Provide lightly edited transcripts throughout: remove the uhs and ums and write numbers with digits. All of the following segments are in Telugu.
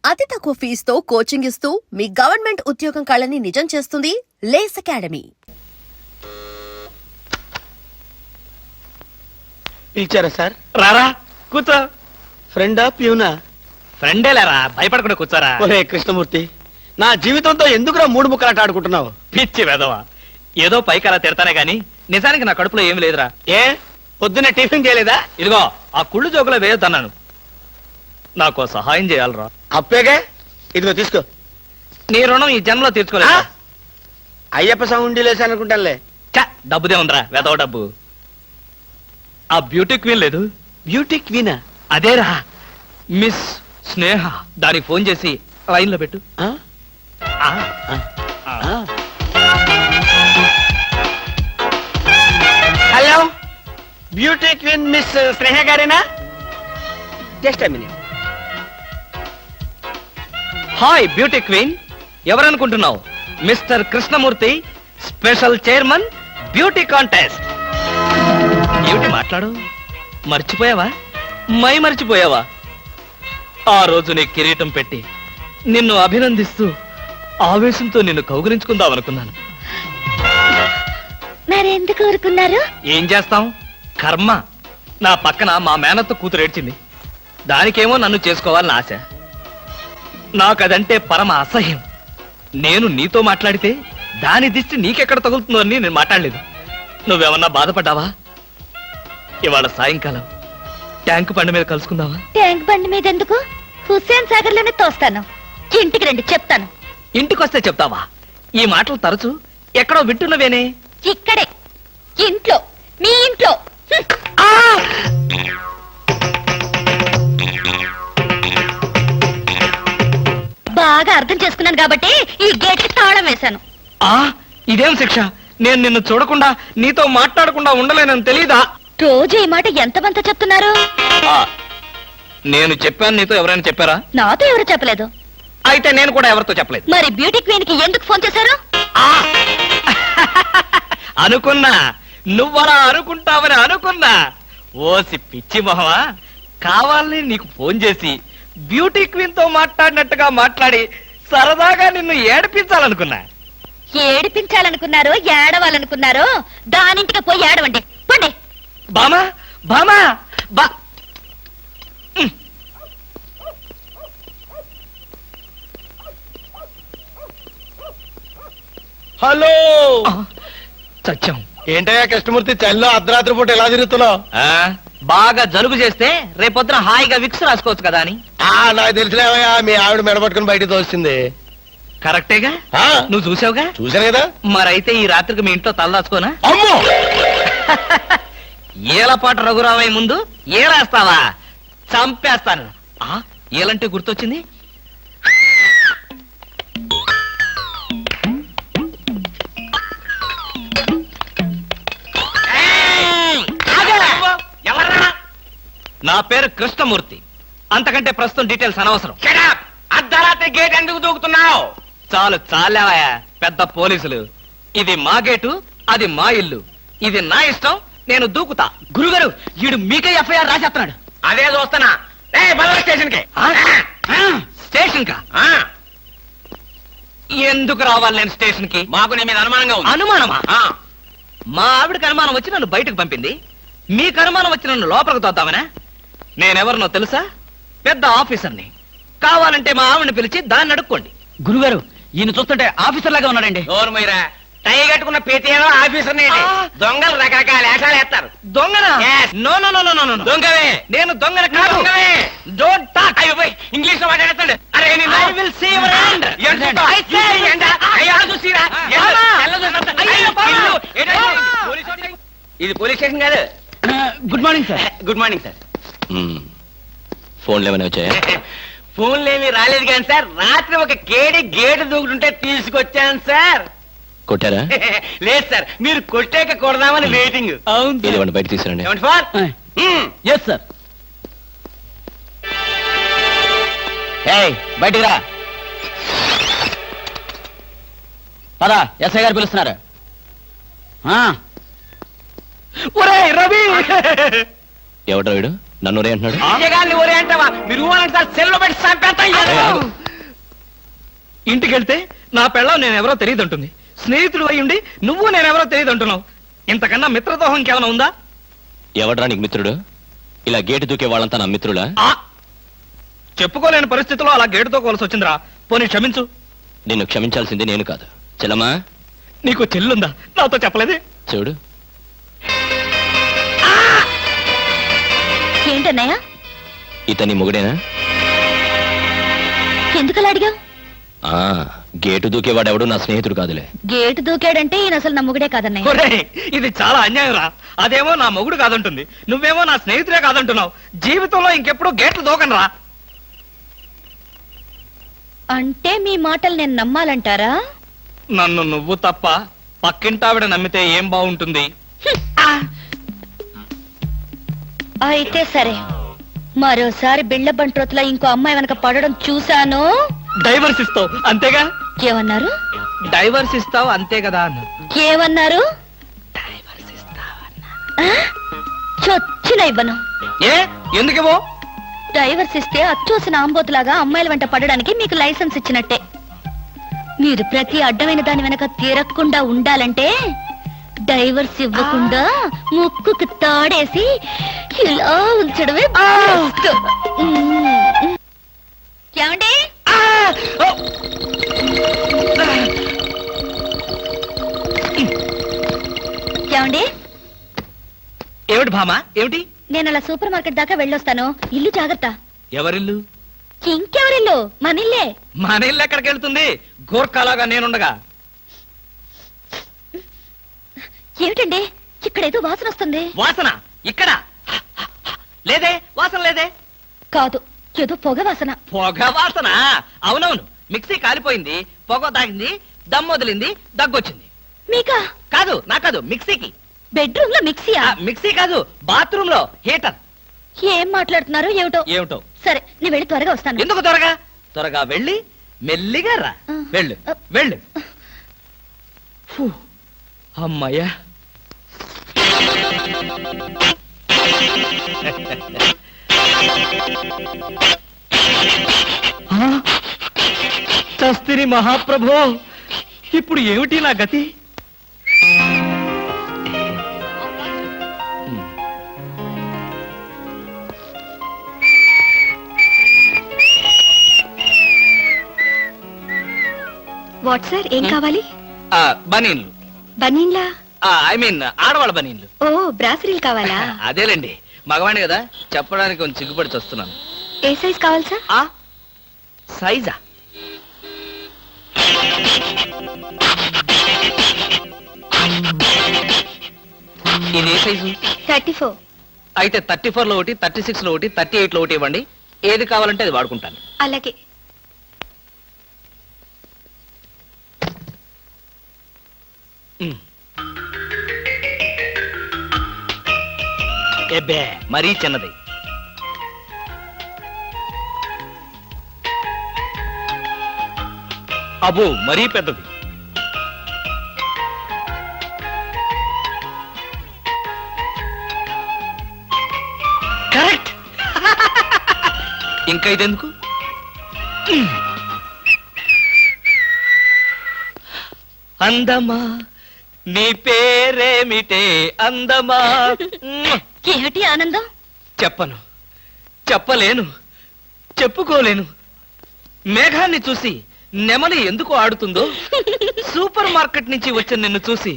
అతి తక్కువ ఫీజుతో కోచింగ్ ఇస్తూ మీ గవర్నమెంట్ ఉద్యోగం కళని నిజం చేస్తుంది లేస్ అకాడమీ. పిలిచారా సార్? రారా కూర్చో. ఫ్రెండా ప్యూనా? ఫ్రెండేలేరా, భయపడకుండా కూర్చోరా. ఒరే కృష్ణమూర్తి, నా జీవితంతో ఎందుకురా మూడు ముక్కలాట ఆడుకుంటున్నావు? పిచ్చి వెదవా, ఏదో పైకి అలా తిడతానే గాని నిజానికి నా కడుపులో ఏమి లేదురా. ఏ పొద్దున్న టిఫిన్ చేయలేదా? ఇదిగో ఆ కుళ్ళు జోకులో వేయొద్దన్నాను. నాకు సహాయం చేయాలరా. అప్పేగా, ఇదిగో తీసుకో. నీ రుణం ఈ జన్మలో తీర్చుకోలేదు. అయ్యప్ప సౌండి లేసానుకుంటానులే. డబ్బుదే ఉందిరా, వెదవ డబ్బు. ఆ బ్యూటీ క్వీన్ లేదు? బ్యూటీ క్వీనా? అదేరా, మిస్ స్నేహ. దానికి ఫోన్ చేసి లైన్ లో పెట్టు. Hello, beauty queen miss Sneha గారేనా? Just minute. Hi beauty queen, ఎవరనుకుంటున్నావు? Mister Krishnamurthy, special chairman, beauty contest. ఏమిటి మాట్లాడు? మర్చిపోయావా? మర్చిపోయావా? ఆ రోజు నీ కిరీటం పెట్టి నిన్ను అభినందిస్తూ ఆవేశంతో నిన్ను కౌగిలించుకుందామనుకున్నాను. మరెందుకు కోరుకున్నారు? ఏం చేస్తాం, కర్మ. నా పక్కన మా మేనత్త కూతురు ఏడ్చింది. దానికేమో నన్ను చేసుకోవాలని ఆశ. నాకదంటే పరమ అసహ్యం. నేను నీతో మాట్లాడితే దాని దిష్టి నీకెక్కడ తగులుతుందో అని నేను మాట్లాడలేదు. నువ్వేమన్నా బాధపడ్డావా? ఇవాళ సాయంకాలం ట్యాంక్ బండి మీద కలుసుకుందావా? ట్యాంక్ బండి మీద ఎందుకు? హుస్సేన్ సాగర్ లోనే తోస్తాను. ఇంటికి రండి, చెప్తాను. ఇంటికొస్తే చెప్తావా? ఈ మాటలు తరచు ఎక్కడో వింటున్నవేనే. ఇక్కడే, ఇంట్లో, మీ ఇంట్లో. బాగా అర్థం చేసుకున్నాను కాబట్టి ఈ గేట్ కి తాళం వేశాను. ఇదేం శిక్ష? నేను నిన్ను చూడకుండా నీతో మాట్లాడకుండా ఉండలేనని తెలీదా? రోజు ఈ మాట ఎంతమంత చెప్తున్నారు? నేను చెప్పాను, నీతో ఎవరైనా చెప్పారా? నాతో ఎవరు చెప్పలేదు. అయితే నేను కూడా ఎవరితో చెప్పలేదు. మరి బ్యూటీ క్వీన్ కి ఎందుకు ఫోన్ చేశారు? అనుకున్నా, నువ్వలా అనుకుంటావని అనుకున్నా. ఓసి పిచ్చి మొహమా, కావాలని నీకు ఫోన్ చేసి బ్యూటీ క్వీన్ తో మాట్లాడినట్టుగా మాట్లాడి సరదాగా నిన్ను ఏడిపించాలనుకున్నా. ఏడిపించాలనుకున్నారో ఏడవాలనుకున్నారో దానింటికి పోయి ఏడవండి. పండి. బామా బామా బా. హలో, సత్యం. ఏంటయ్యా కృష్ణమూర్తి, చల్లో అర్ధరాత్రి పూట ఎలా తిరుగుతున్నావు? బాగా జలుబు చేస్తే రేపొద్దున హాయిగా విక్స్ రాసుకోవచ్చు కదా అని. నాకు తెలిసినవయ్యా, మీ ఆవిడ మెడపట్టుకుని బయటికి తోస్తుంది. కరెక్టేగా, నువ్వు చూసావుగా? చూశాను కదా. మరైతే ఈ రాత్రికి మీ ఇంట్లో తలదాచుకోనా? అమ్మో, ఏలపాటు రఘురావయ్య ముందు ఏలేస్తావా? చంపేస్తాను. ఏలంటే గుర్తొచ్చింది. నా పేరు కృష్ణమూర్తి. అంతకంటే ప్రస్తుతం డీటెయిల్స్ అనవసరం. అర్ధరాత్రి గేట్ ఎందుకు దూకుతున్నావు? చాలు చాలేవయ్యా, పెద్ద పోలీసులు. ఇది మా గేటు, అది మా ఇల్లు. ఇది నా ఇష్టం, నేను దూకుతా. గురుగారు, వీడు మీకే ఎఫ్ఐఆర్ రాసేస్తున్నాడు. అదే చూస్తున్నా. స్టేషన్ కి. స్టేషన్ కా? ఎందుకు రావాలి నేను స్టేషన్ కి? మాకు నీ మీద అనుమానంగా ఉంది. అనుమానమా? మా ఆవిడకి అనుమానం వచ్చి నన్ను బయటకు పంపింది. మీకు అనుమానం వచ్చి నన్ను లోపలికి తోద్దామనా? నేనెవరినో తెలుసా? పెద్ద ఆఫీసర్ని. కావాలంటే మా ఆవిడని పిలిచి దాన్ని అడుక్కోండి. గురుగారు, ఈయన చూస్తుంటే ఆఫీసర్ లాగా ఉన్నాడండి. నోరుమీరా, టై కట్టుకున్న పేటీఎం ఆఫీసర్ దొంగలు రకరకాల వేషాలు వేస్తారు. దొంగనా? No no no no no no. దొంగవే. నేను దొంగన కాదు. Don't talk. ఇంగ్లీష్ లో మాట్లాడతాడు. అరే I will see your hand. I say ఇది పోలీస్ స్టేషన్ కాదు. Good morning sir. Good morning sir. ఫోన్లు ఏమైనా వచ్చాయా? ఫోన్లు ఏమి రాలేదు కానీ సార్, రాత్రి ఒక కేడి గేటు దూకుంటుంటే తీసుకొచ్చాను సార్. కొట్టారా? లేదు సార్, మీరు కొట్టాక కొడదామని వెయిటింగ్. అవును, బయట తీసుకురండి. ఏమండి ఫోన్? Yes sir. బయటికి రా. పదా, ఎస్ఐ గారు పిలుస్తున్నారు. రవి, ఎవడ్రా వీడు? నన్ను రే అంటున్నాడు. ఒరే అంటావా? మీరు సార్ సెల్ లో పెట్టి చంపేస్తాం. ఇంటికెళ్తే నా పెళ్ళం నేనెవరో తెలియదంటుంది. స్నేహితుడు అయ్యుండి నువ్వు నేనెవరో తెలియదంటున్నావు. ఇంతకన్నా మిత్రదోహం ఇంకేమైనా ఉందా? ఎవడ్రా నీకు మిత్రుడు? ఇలా గేటు దూకే వాళ్ళంతా నా మిత్రులా? ఆ చెప్పుకోలేని పరిస్థితిలో అలా గేటుతో కోల్సి వచ్చిందిరా. పోనీ క్షమించు. నిన్ను క్షమించాల్సింది నేను కాదు. చెల్లమ్మా, నీకు చెల్లుందా? నాతో చెప్పలేదే. చూడు, ఏంటన్నయ్య? ఇతని మొగుడేనా? ఎందుకలా అడిగావు? ఆ గేటు దూకేవాడెవడు నా స్నేహితుడు కాదులే. గేటు దూకాడంటే ఈయన అసలు నమ్ముగుడే కాదన్నయ్య. ఒరేయ్, ఇది చాలా అన్యాయం రా. అదేమో నా మొగుడు కాదంటుంది, నువ్వేమో నా స్నేహితుడే కాదంటున్నావు. జీవితంలో ఇంకెప్పుడు గేట్లు దూకను రా. అంటే మీ మాటలు నేను నమ్మాలంటారా? నన్ను నువ్వు తప్ప పక్కింటావిడ నమ్మితే ఏం బాగుంటుంది? అయితే సరే, మరోసారి బిళ్ళ బంట్రోతులా ఇంకో అమ్మాయి వెనక పడడం చూశాను. డైవర్స్ ఇస్తావు అంతేగా? ఏమన్నారు? డైవర్స్ ఇస్తావు అంతే కదా అన్న. ఏమన్నారు? ఆ? చొచ్చిన ఇవ్వను. ఏ ఎందుకేమో? డైవర్స్ ఇస్తే అచ్చోసిన ఆంబోతులాగా అమ్మాయిల వెంట పడడానికి మీకు లైసెన్స్ ఇచ్చినట్టే. మీరు ప్రతి అడ్డమైన దాని వెనక తిరగకుండా ఉండాలంటే డైవర్స్ ఇవ్వకుండా ముక్కుకు తాడేసి ఇలా ఉంచడమే బెస్ట్. ఏమండి? ఏమండి? ఏమిటి భామా? ఏమిటి? నేను అలా సూపర్ మార్కెట్ దాకా వెళ్ళొస్తాను. ఇల్లు జాగ్రత్త. ఎవరిల్లు? ఇంకెవరిల్లు? మన ఇల్లే. మన ఇల్లు ఎక్కడికి వెళ్తుంది? గోర్ఖాలాగా నేనుండగా. ఏమిటండి ఇక్కడేదో వాసన వస్తుంది? వాసన ఇక్కడ లేదే. వాసన లేదే. కాదు, ఏదో పొగ వాసన. పొగ వాసన? అవునవును, మిక్సీ కాలిపోయింది, పొగ తాగింది, దమ్ వదిలింది, దగ్గొచ్చింది. మీకా? కాదు, నా కాదు, మిక్సీకి. బెడ్రూమ్ లో మిక్సీయా? మిక్సీ కాదు, బాత్రూమ్ లో హీటర్. ఏం మాట్లాడుతున్నారు ఏమిటో? ఏమిటో? సరే, నేను వెళ్ళి త్వరగా వస్తాను. ఎందుకు త్వరగా? త్వరగా వెళ్ళి మెల్లిగా రా. వెళ్ళు వెళ్ళు. ఫు, అమ్మయ్యా. చస్తిని మహాప్రభో, ఇప్పుడు ఏమిటి నా గతి? వాట్ సార్, ఏం కావాలి? బనీన్లు. బనీన్లా? ఐ మీన్ ఆడవాళ్ళ బనీన్లు. ఓ, బ్రాసరీలు కావాలా? అదేలేండి, మగవాణి కదా, చెప్పడానికి కొంచెం సిగ్గుపడి వస్తున్నాను. ఏ సైజ్ కావాలి సార్? సైజా? ఇది ఏ సైజు? 34. అయితే 34 లో ఒకటి, 36 లో ఒకటి, 38 లో ఒకటి ఇవ్వండి. ఏది కావాలంటే అది వాడుకుంటాను. అలాగే. ఎబ్బే, మరీ చిన్నది. అబ్బో, మరీ పెద్దది. కరెక్ట్. ఇంకా ఇదెందుకు? అందమా నీ పేరేమిటే అందమా? ఏమిటి ఆనందం? చెప్పను, చెప్పలేను, చెప్పుకోలేను. మేఘాన్ని చూసి నెమలి ఎందుకు ఆడుతుందో, సూపర్ మార్కెట్ నుంచి వచ్చిన నిన్ను చూసి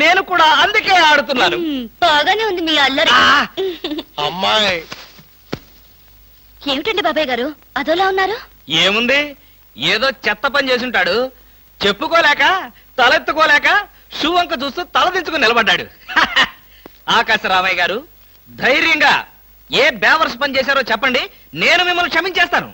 నేను కూడా అందుకే ఆడుతున్నాను. బాగానే ఉంది మీ అల్లరి. అమ్మాయి, ఏమిటండి బాబాయ్ గారు అదోలా ఉన్నారు? ఏముంది, ఏదో చెత్త పని చేసుంటాడు. చెప్పుకోలేక, తలెత్తుకోలేక షూ వంక చూస్తూ తలదించుకుని నిలబడ్డాడు. ఆకాశరామయ్య గారు, ధైర్యంగా ఏ బేవర్స్ పని చేశారో చెప్పండి, నేను మిమ్మల్ని క్షమించేస్తాను.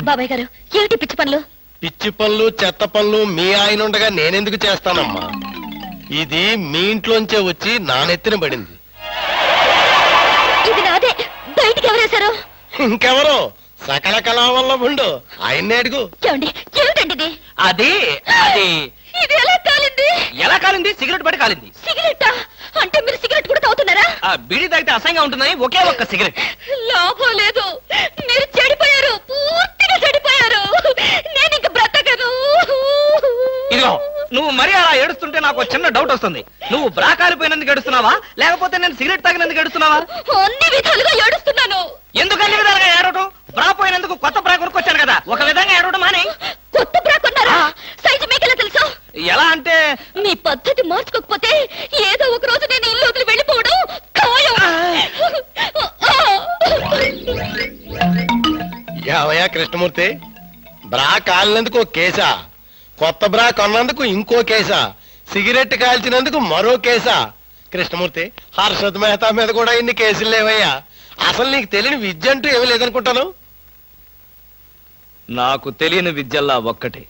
బాబాయ్ గారు, ఏమిటి పిచ్చి పనులు? పిచ్చి పనులు చెత్త పనులు మీ ఆయన ఉండగా నేనెందుకు చేస్తానమ్మా? ఇది మీ ఇంట్లోంచే వచ్చి నా నెత్తిన పడింది. ఇది నాదే, బయటికి ఎవరేశారు? ఇంకెవరో సకల కళా వల్ల ఉండు, ఆయన్నే అడుగు. ఏమండి, ఏమిటండి ఇది? అది అది ఇది ఎలా కాలింది? ఎలా కాలింది? సిగరెట్ పడి కాలింది. సిగరెట్టా? అంటే మీరు సిగరెట్ కూడా తాగుతున్నారా? ఆ బీడీ తాగితే అసహ్యంగా ఉంటుందని ఒకే ఒక్క సిగరెట్. లాభం లేదు, మీరు చెడిపోయారు, పూర్తిగా చెడిపోయారు. నేను ఇంక బ్రతకను. ఇదిగో నువ్వు మరీ అలా ఏడుస్తుంటే నాకు చిన్న డౌట్ వస్తుంది. నువ్వు బ్రా కాలిపోయినందుకు ఏడుస్తున్నావా, లేకపోతే నేను సిగరెట్ తాగినందుకు ఏడుస్తున్నావా? అన్ని విధాలుగా ఏడుస్తున్నాను. ఎందుకు అన్ని విధాలుగా ఏడవటం? బ్రా పోయినందుకు కొత్త బ్రా కొనుక్కొచ్చాను కదా, ఒక విధంగా ఏడవటం మాని. కొత్త బ్రా కొన్నారా? సైజు మీకెలా తెలుసు? ఎలా అంటే మీ పద్ధతి మార్చుకోకపోతే ఏదో ఒక రోజు నేను ఇల్లు వదిలి వెళ్ళిపోవడం ఖాయం. యావయ్యా కృష్ణమూర్తి, బ్రా కాలినందుకు ఒక కేసా, కొత్త బ్రా కొన్నందుకు ఇంకో కేసా, సిగరెట్ కాల్చినందుకు మరో కేసా? కృష్ణమూర్తి, హర్షద్ మెహతా మీద కూడా ఇన్ని కేసులు లేవయ్యా. అసలు నీకు తెలియని విద్య అంటూ ఏమీ లేదనుకుంటాను. నాకు తెలియని విద్యల్లా ఒక్కటే,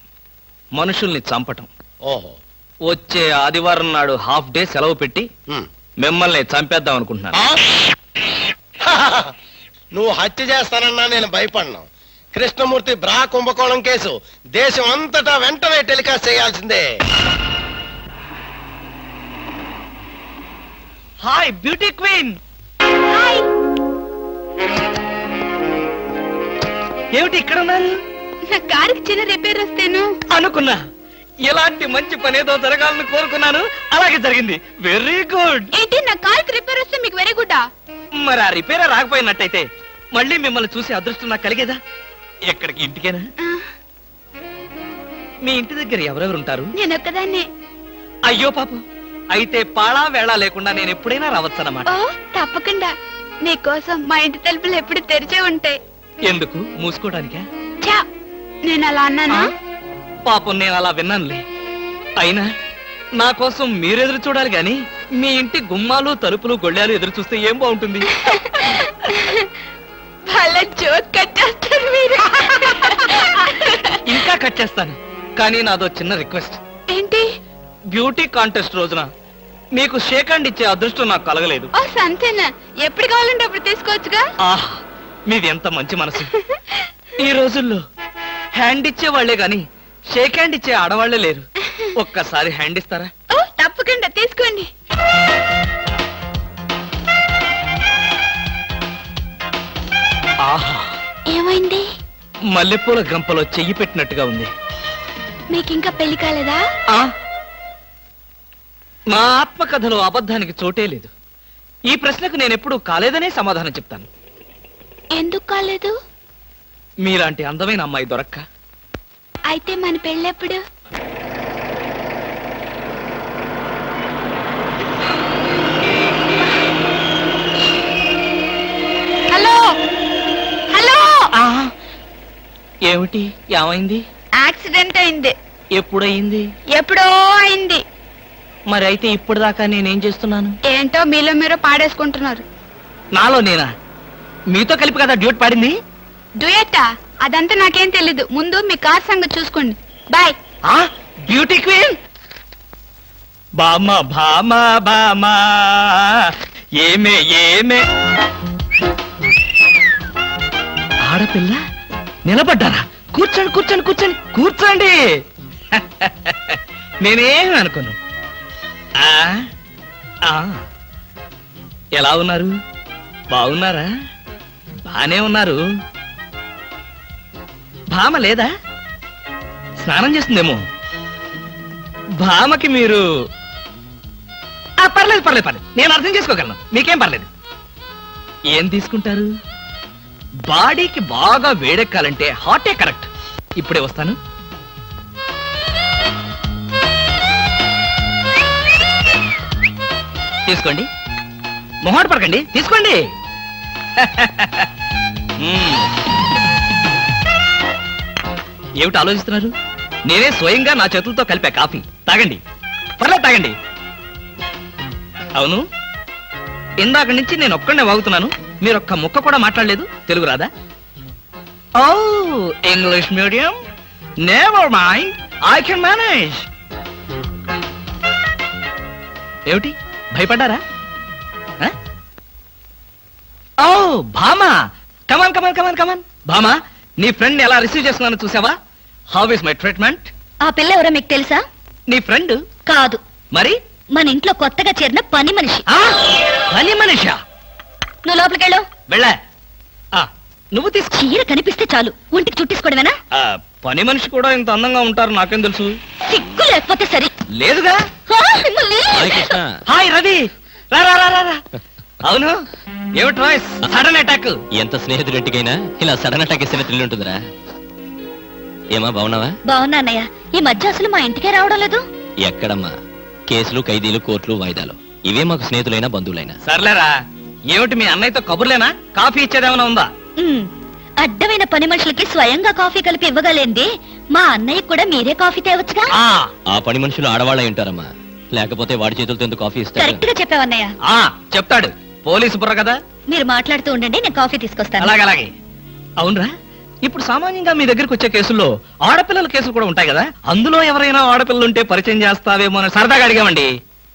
మనుషుల్ని చంపటం. ఓహో. వచ్చే ఆదివారం నాడు హాఫ్ డే సెలవు పెట్టి ఉమ్. మిమ్మల్ని చంపేద్దాం అనుకుంటున్నాను. ఆ? నువ్వు హత్య చేస్తానన్నా నేను భయపడను. కృష్ణమూర్తి బ్రా కుంభకోణం కేసు దేశం అంతటా వెంటనే టెలికాస్ట్ చేయాల్సిందే. Hi beauty queen. ఏమిటి ఇక్కడ ఉన్నారు? నా కారుకి చిన్న రిపేర్ వస్తేను అనుకున్నా ఇలాంటి మంచి పనేదో జరగాలని కోరుకున్నాను, అలాగే జరిగింది. Very good. ఏంటి, నా కారుకి రిపేర్ వస్తే మీకు వెరీ గుడ్? మరి ఆ రిపేర్ రాకపోయినట్టయితే మళ్ళీ మిమ్మల్ని చూసి అదృష్టం నాకు కలిగేదా? ఎక్కడికి, ఇంటికేనా? మీ ఇంటి దగ్గర ఎవరెవరు ఉంటారు? నేను ఒక్కదాన్నే. అయ్యో పాపం, అయితే పాళా వేళ లేకుండా నేను ఎప్పుడైనా రావచ్చన్నమాట. ఓ తప్పకుండా, నీకోసం మా ఇంటి తలుపులు ఎప్పుడు తెరిచే ఉంటాయి. ఎందుకు, మూసుకోవడానికా? చా, నేను అలా అన్నానా? పాపం నేను అలా విన్నానులే. అయినా నా కోసం మీరెదురు చూడాలి గాని మీ ఇంటి గుమ్మాలు తలుపులు గొళ్ళాలు ఎదురు చూస్తే ఏం బాగుంటుంది? భలే జోక్ కట్టేస్తారు మీరు. ఇంకా కట్ చేస్తాను, కానీ నాదో చిన్న రిక్వెస్ట్. ఏంటి? బ్యూటీ కాంటెస్ట్ రోజున మీకు షేక్ హ్యాండ్ ఇచ్చే అదృష్టం నాకు కలగలేదు. ఓ సంతేనా, ఎప్పుడు కావాలంటే అప్పుడు తీసుకోవచ్చుగా. ఆహ్, మీది ఎంత మంచి మనసు. ఈ రోజుల్లో హ్యాండ్ ఇచ్చే వాళ్లే గాని షేక్ హ్యాండ్ ఇచ్చే ఆడవాళ్లే లేరు. ఒక్కసారి హ్యాండ్ ఇస్తారా? ఓ తప్పకుండా, తీసుకోండి. ఆహా, ఏమైంది? మల్లెపూల గంపలో చెయ్యి పెట్టినట్టుగా ఉంది. మీకింకా పెళ్లి కాలేదా? ఆ, నా ఆత్మకథలో అబద్ధానికి చోటే లేదు. ఈ ప్రశ్నకు నేనెప్పుడు కాలేదనే సమాధానం చెప్తాను. ఎందుకు కాలేదు? మీలాంటి అందమైన అమ్మాయి దొరక్క. అయితే మన పెళ్ళెప్పుడు? హలో హలో, ఏమిటి, ఏమైంది? యాక్సిడెంట్ అయింది. ఎప్పుడయింది? ఎప్పుడో అయింది. మరి అయితే ఇప్పుడు దాకా నేనేం చేస్తున్నాను? ఏంటో మీలో మీరు పాడేసుకుంటున్నారు. నాలో నేనా? మీతో కలిపి కదా డ్యూట్ పాడింది. డ్యూయట్టా? అదంతా నాకేం తెలీదు. ముందు మీ కార్ సంగతి చూసుకోండి. బాయ్. ఆ బ్యూటీ క్వీన్, బామా బామా బామా, ఏమే ఏమే. ఆడపిల్ల నిలబడ్డారా? కూర్చోండి కూర్చోండి కూర్చోండి కూర్చోండి. నేనేమి అనుకోను. ఆ, ఆ, ఎలా ఉన్నారు? బాగున్నారా? బానే ఉన్నారు. భామ లేదా? స్నానం చేస్తుందేమో. భామకి మీరు పర్లేదు పర్లేదు పర్లేదు, నేను అర్థం చేసుకోగలను, మీకేం పర్లేదు. ఏం తీసుకుంటారు? బాడీకి బాగా వేడెక్కాలంటే హాటే కరెక్ట్. ఇప్పుడే వస్తాను. తీసుకోండి, మొహాట పడకండి, తీసుకోండి. ఏమిటి ఆలోచిస్తున్నారు? నేనే స్వయంగా నా చేతులతో కలిపా కాఫీ. తాగండి, పర్లేదు తాగండి. అవును, ఇందాక నుంచి నేను ఒక్కడే వాగుతున్నాను, మీరు ఒక్క ముక్క కూడా మాట్లాడలేదు. తెలుగు రాదా? Oh, English medium. Never mind, I can manage. ఏమిటి, భయపడ్డారా? ఓ భామా, కమాన్ కమాన్ కమాన్ కమాన్. భామా, నీ ఫ్రెండ్ ఎలా రిసీవ్ చేస్తున్నానో చూసావా? How is my treatment? ఆ పిల్ల ఎవరో మీకు తెలుసా? నీ ఫ్రెండ్ కాదు. మరి మన ఇంట్లో కొత్తగా చేరిన పని మనిషి. ఆ? పని మనిషా? నువ్వు లోపలికెళ్ళు. వెళ్ళా ఆ, నువ్వు తీసుకో. చీర కనిపిస్తే చాలు ఒంటికి చుట్టేసుకోవడమేనా? ఆ, పని మనిషి కూడా ఇంత అందంగా ఉంటారు నాకేం తెలుసు. సిగ్గు లేకపోతే సరి. లేదుగా. ఆ, మిమ్మల్ని. హాయ్ కృష్ణ. హాయ్ రవి, రా రా రా రా రా. అవును, ఏమిటి రాయ్ సడన్ అటాక్? ఎంత స్నేహితుడింటికైనా ఇలా సడన్ అటాక్ ఇస్తే థ్రిల్ ఉంటుందిరా. ఏమా బాగున్నావా? బావున్నా అన్నయ్య. ఈ మధ్య అసలు మా ఇంటికే రావడం లేదు. ఎక్కడమ్మా, కేసులు ఖైదీలు కోర్టులు వాయిదాలు ఇవే మాకు స్నేహితులైనా బంధువులైనా. సర్లేరా, ఏమిటి మీ అన్నయ్యతో కబుర్లేనా? కాఫీ ఇచ్చేదేమైనా ఉందా? ఉమ్, అడ్డమైన పని మనుషులకి స్వయంగా కాఫీ కలిపి ఇవ్వగలేంది మా అన్నయ్య కూడా మీరే కాఫీ తేవచ్చుగా. ఆ ఆ పని మనుషులు ఆడవాళ్ళై ఉంటారమ్మా, లేకపోతే వాడి చేతులతో ఎందుకు కాఫీ ఇస్తారు? కరెక్ట్ గా చెప్పావన్నయ్య. ఆ చెప్తాడు, పోలీసు బుర్ర కదా. మీరు మాట్లాడుతూ ఉండండి, నేను కాఫీ తీసుకొస్తాను. అలాగే. అవునరా, ఇప్పుడు సామాన్యంగా మీ దగ్గరికి వచ్చే కేసుల్లో ఆడపిల్లల కేసులు కూడా ఉంటాయి కదా, అందులో ఎవరైనా ఆడపిల్లలు ఉంటే పరిచయం చేస్తావేమో అని సరదాగా అడిగామండి.